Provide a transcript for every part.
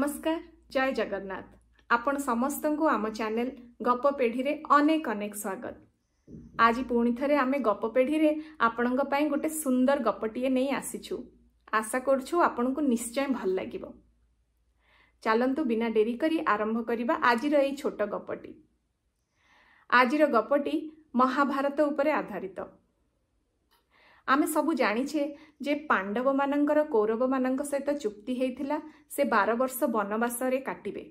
नमस्कार, जय जगन्नाथ। आपण समस्त को आम चैनल गप पेढ़ी रे अनेक अनेक स्वागत। आज पुणी थरे आमे गप पेढ़ी रे आपणक पई गोटे सुंदर गपटीए नहीं आसीछु। आशा करछु आपन को निश्चय भल लागिबो। चलंतु बिना डेरी करी आरंभ करिबा आजिर एई छोट गपटी। आजिर गपटी महाभारत उपरे आधारित। आमे सबु जानिछे जे पांडव मानंकर कौरव मानंक सहित चुक्ति हेइथिला से 12 वर्ष वनवास रे काटिबे।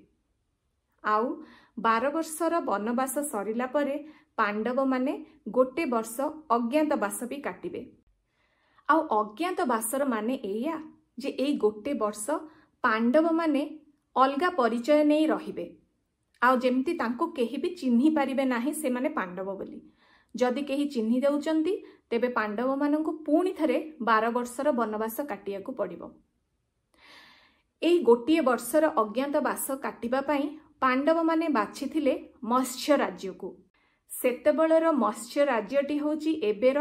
आउ 12 वर्षर वनवास सरिला परे पांडव माने गोटे वर्ष अज्ञातवास भी काटिबे। आउ अज्ञातवासर माने एया जे एई गोटे वर्ष पांडव माने अलगा परिचय नहीं रहिबे। आउ जेमती तांको केही भी चिन्हि पारिबे नाही से माने पांडव बोली। जदि केही चिन्हि देउचंती तेबे पांडव मानंकु पुणी थरे 12 वर्षर वनवास काटिया को पड़िबो। एई गोटिए वर्षर अज्ञातवास काटिबा पई पांडव माने बाछिथिले मत्स्य राज्य को। सेतेबेलर मत्स्य राज्यटी होची एबेर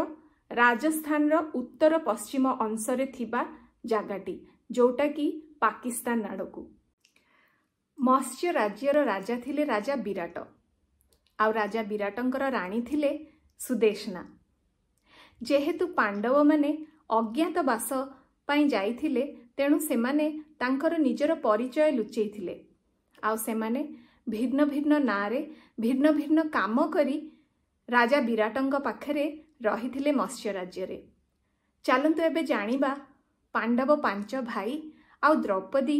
राजस्थान उत्तर पश्चिम अंशरे थिबा जागाटी, जोटा कि पाकिस्तान आड़कू। मत्स्य राज्यर राजा थिले राजा विराट। आउ राजा विराटंकर राणी थिले सुदेशना। जेहेतु पांडव माने अज्ञातवास पई जाइथिले तेणु सेमाने तांकर निजर परिचय लुचेइथिले। आउ सेमाने भिन्न भिन्न नारे भिन्न भिन्न काम करी राजा विराटंक पाखरे रहिथिले मत्स्य राज्य रे। चलंतु एबे जानिबा पांडव 5 भाई आउ द्रौपदी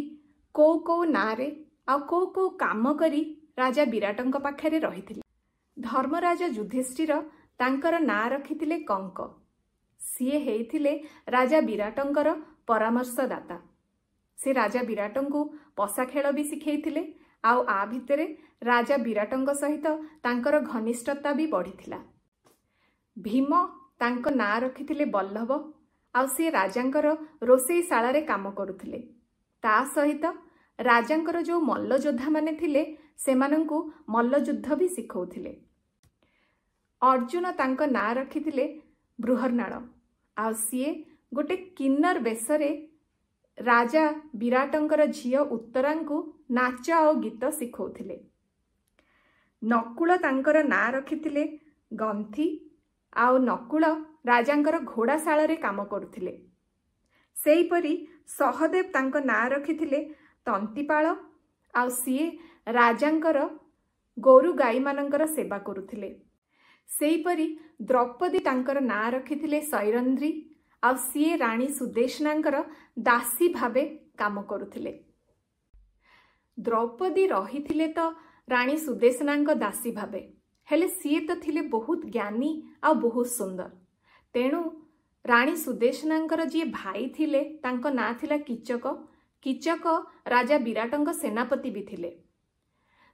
को नारे आउ को काम करी राजा विराटंक पाखरे रहिथिले। धर्मराज युधिष्ठिर तांकर ना रखिथिले कंक। सीए हेइथिले राजा विराटंकर परामर्शदाता। से राजा विराटंकु पसा खेल भी सिखेइथिले। आउ आ भितरे राजा विराटंक सहित तांकर घनिष्ठता भी बढ़िथिला। भीम तांको ना रखिथिले बल्लभ। आउ से राजांकर रोसेई शाला रे काम करुथिले। ता सहित राजांकर जो मल्लयोद्धा माने थिले सेमानंकु मल्लयुद्ध भी सिखौथिले। अर्जुन तांको ना रखिथिले बृहन्नाळ। आउ सीए गोटे किन्नर बेसरे राजा विराटंकर झियो उत्तरांकु नाच और गीत सिखौथिले। नकुल तांकर ना रखिथिले गंथी। आउ नकुल राजांकर घोड़ाशाला रे काम करुथिले। सेहीपरि सहदेव तांको ना रखिथिले तंतीपाळ। आउ सीए राजांकर गोरु गाई मानंकर सेवा करुथिले। सेहीपरि द्रौपदी तांकर ना रखिथिले सैरंद्री। आउ सीए राणी सुदेशनांकर दासी भावे काम करुथिले। द्रौपदी रहिथिले तो राणी सुदेशनांक दासी भावे, हेले सीए तो थिले बहुत ज्ञानी आ बहुत सुंदर। तेणु राणी सुदेशनांकर जी भाई थिले तांको ना थिला कीचक। कीचक राजा विराटंक सेनापति भी थिले।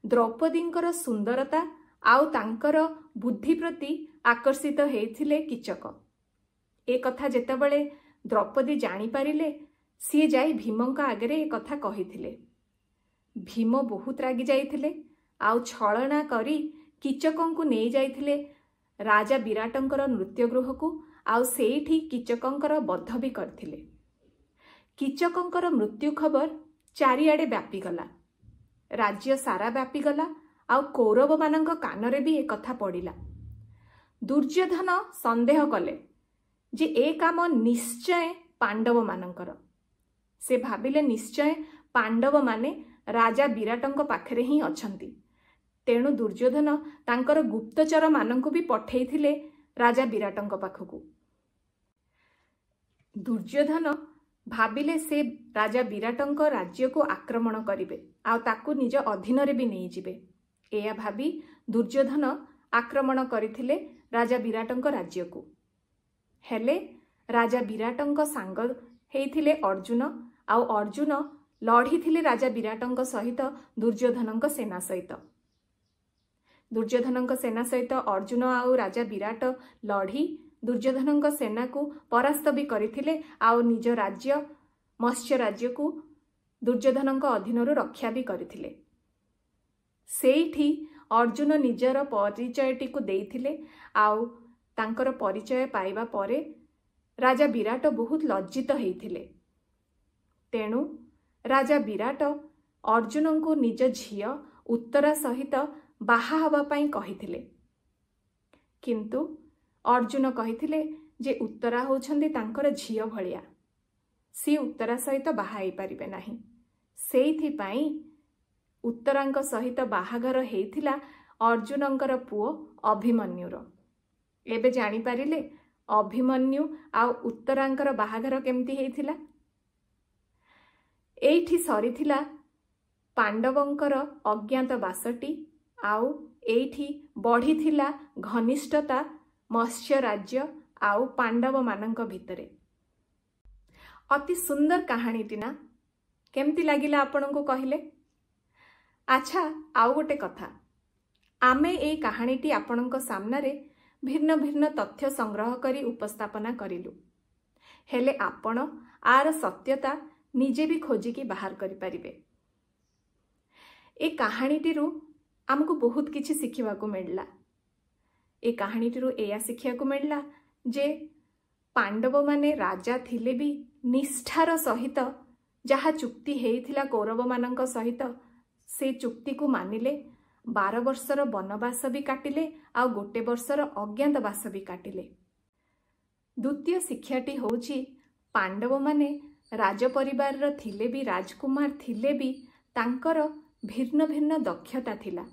द्रौपदींकर सुंदरता आउ तांकर बुद्धि प्रति आकर्षित हेइथिले कीचक। ए कथा जेतेबेले द्रौपदी जानी पारिले सी जाई भीमंक आगरे ए कथा कहिथिले। भीम बहुत रागी जाइथिले। आउ छलना करी कीचकंकु नहीं जाइथिले राजा विराटंकर नृत्यगृह को। आउ सेठी कीचकंकर बध भी करथिले। कीचकंकर मृत्यु खबर चारिआडे व्यापी गला। राज्य सारा व्यापी गला। आउ कौरव मानंक कानरे भी एक कथा पड़िला। दुर्योधन संदेह कले जे ए काम निश्चय पांडव मानंकर। से भाबिले निश्चय पांडव माने राजा विराटंक पाखरे ही अछंती। तेणु दुर्योधन तांकर गुप्तचर मानंकु भी पठेइथिले राजा विराटंक पाखकु। दुर्योधन भाबिले से राजा विराटंक राज्य को आक्रमण करिवे आ ताकु निज अधीन रे भी नहीं जिवे। एया भाबी दुर्योधन आक्रमण करथिले राजा विराटंक राज्य को। हेले राजा विराटंक सांग हेइथिले अर्जुन। आउ अर्जुन लढ़ीथिले राजा विराटंक सहित दुर्योधनंक सेना सहित। दुर्योधनंक सेना सहित अर्जुन आउ राजा विराट लढ़ी दुर्योधनंक सेना को परास्त भी करथिले। आउ निज राज्य मत्स्य राज्य को दुर्योधनंक अधीनरु रक्षा भी करथिले। सेठी अर्जुन निजर परिचयटी को देइथिले। आउ तांकर परिचय पाइबा परे राजा विराट बहुत लज्जित हेइथिले। तेणु राजा विराट अर्जुन को निज झियो उत्तरा सहित बाहा हवा पाई कहिथिले, किंतु अर्जुन कहिथिले जे उत्तरा होछन्ती तांकर झियो भलिया, सी उत्तरा सहित बाहा हेई परिबे नाही। सेइथि पाई उत्तरांक सहित बाहाघर हेइथिला अर्जुनंकर पुओ अभिमन्युर। एबे जानि पारिले अभिमन्यु आ उत्तरांकर बाहाघर केमती हेइथिला। एइठी सरीथिला पांडवंकर अज्ञातवासटी, आउ एइठी बढ़ीथिला घनिष्ठता मत्स्य राज्य आउ पांडव मानंक भितरे। अति सुंदर कहानीटी ना, केमती लागिला आपनंको कहिले? अच्छा, आउ गोटे कथा, आमे ए कहानीटी आपनंको सामनारे भिन्न भिन्न तथ्य संग्रह करी उपस्थापना करिलु, हेले आपण आर सत्यता निजे भी खोजिकी बाहर करि परिबे। ए कहानीटीरु आमको बहुत किछि शिखिबाकू मिलला। ए कहानीटीरु एया शिखियाकू मिलला जे पांडव माने राजा थिले भी निष्ठार सहित जहा चुक्ति हेइथिला कौरव मानंक सहित से चुक्ति को मानिले। 12 वर्षर वनवास भी काटिले आ गोटे वर्षर अज्ञातवास भी काटिले। द्वितीय शिक्षाटी होउछि पांडव माने राज परिवार थिले भी, राजकुमार थिले भी तांकर भिन्न भिन्न दक्षता थिला।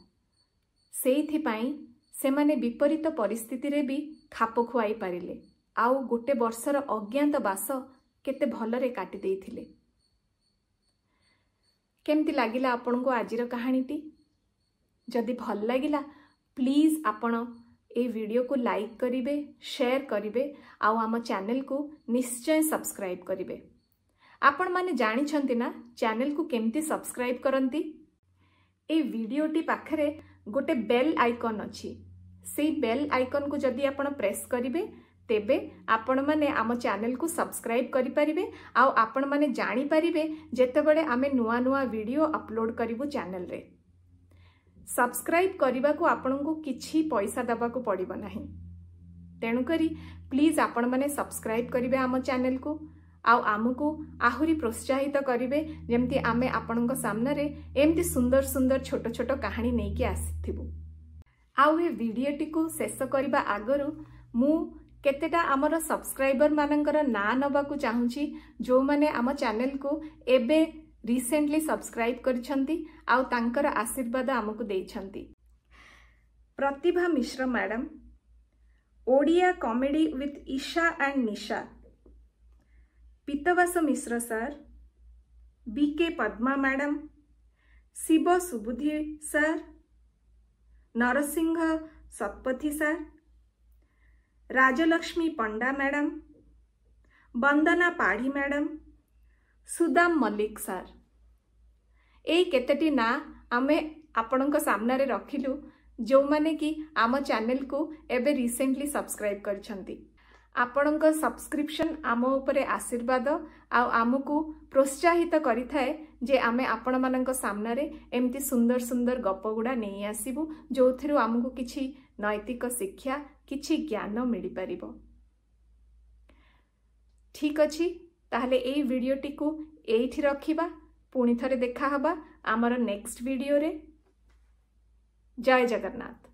सेइथि पाई सेमाने विपरीत परिस्थिति रे भी खाप खुआई पारिले, आउ गोटे वर्षर अज्ञातवास केते भलरे काटि देइथिले। केमती लागिला आपनको आजिर कहानीटी? जदि भल लागिला प्लीज आपण ए वीडियो को लाइक करिवे, शेयर करिवे, आउ आम चैनल को निश्चय सब्सक्राइब करिवे। आपण माने जानि छंती ना चैनल को केमती सब्सक्राइब करंती? ए वीडियोटी पाखरे गोटे बेल आइकन अछि। सेई बेल आइकन को जदि आपण प्रेस करिवे तेबे आपण माने आम चैनल को सब्सक्राइब करि परिबे, आउ आपण माने जानि परिबे जेतेबेले आमे नुआ नुआ वीडियो अपलोड करिवु चैनल रे। सब्सक्राइब करबा को आपनको किछि पैसा दबा को पड़िबो नाही, तेणु करी प्लीज आपण माने सब्सक्राइब करिवे आम चैनल को, आउ आमको आहुरी प्रोत्साहित करिवे जेमती आमे आपणक सामने रे एमती सुंदर सुंदर छोट छोट कहानी नेकी आसिथिबु। आउ ए वीडियोटी को शेष करबा आगरु मु केतेटा आमर सब्सक्राइबर मानकर ना नबाकू चाहूची जो माने आम चैनल को एबे रिसेंटली सब्सक्राइब करिसंती आउ तांकर आशीर्वाद आमको देइछंती। Pratibha Mishra madam, Odia comedy with Isha and Nisha, Pitabas Mishra sir, B K Padma madam, Shiv Subuddhi sir, Narasingha Satpathy sir, Rajalakshmi Panda madam, Bandana Padhi madam, Sudam Mallick sir, ए केतेटी ना आमे आपणक सामने रे रखिलु जो माने कि आम चैनल को एबे रिसेंटली सब्सक्राइब करछंती। आपणक सब्सक्रिप्शन आम उपरे आशीर्वाद आउ आमको प्रोत्साहित करिथाए जे आमे आपण मानक सामने रे एमती सुंदर सुंदर गप गुडा नहीं आसीबु जोथिरु आमको किछि नैतिक शिक्षा, किछि ज्ञान मिली परिबो। ठीक अछि, ताहले एई वीडियोटी को एइठी रखिबा, पुणी थरे देखा हबा आमर नेक्स्ट वीडियो रे। जय जगन्नाथ।